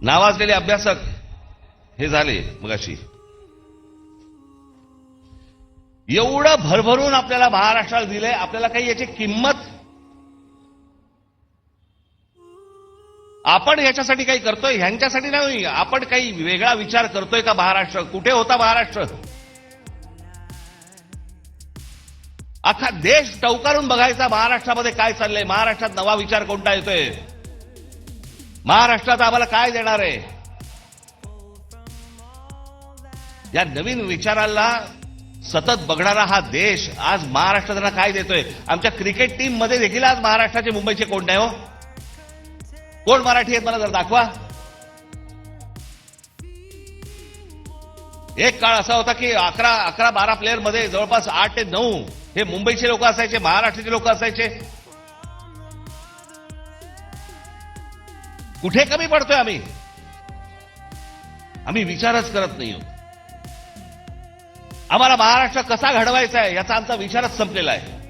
नावाजलेले अभ्यासक हे झाले मगाशी. एवढं भरभरून आपल्याला महाराष्ट्राला दिलंय, आपल्याला काही याची किंमत, आपण याच्यासाठी काही करतोय, ह्यांच्यासाठी नाही, आपण काही वेगळा विचार करतोय का? महाराष्ट्र कुठे होता? महाराष्ट्र अख्खा देश टवकारून बघायचा महाराष्ट्रामध्ये काय चाललंय, महाराष्ट्रात नवा विचार कोणता येतोय, महाराष्ट्रात आम्हाला काय देणार आहे. या नवीन विचाराला सतत बघणारा हा देश आज महाराष्ट्र त्यांना काय देतोय. आमच्या क्रिकेट टीम मध्ये देखील आज महाराष्ट्राचे, मुंबईचे कोण नाही हो? कोण मराठी आहेत मला जर दाखवा. एक काळ असा होता की 11-12 प्लेयर मध्ये जवळपास 8 ते 9 हे मुंबईचे लोक असायचे, महाराष्ट्राचे लोक असायचे. कुठे कमी पडतोय आम्ही? आम्ही विचारच करत नाही आहोत. आम्हाला महाराष्ट्र कसा घडवायचा आहे याचा आमचा विचारच संपलेला आहे.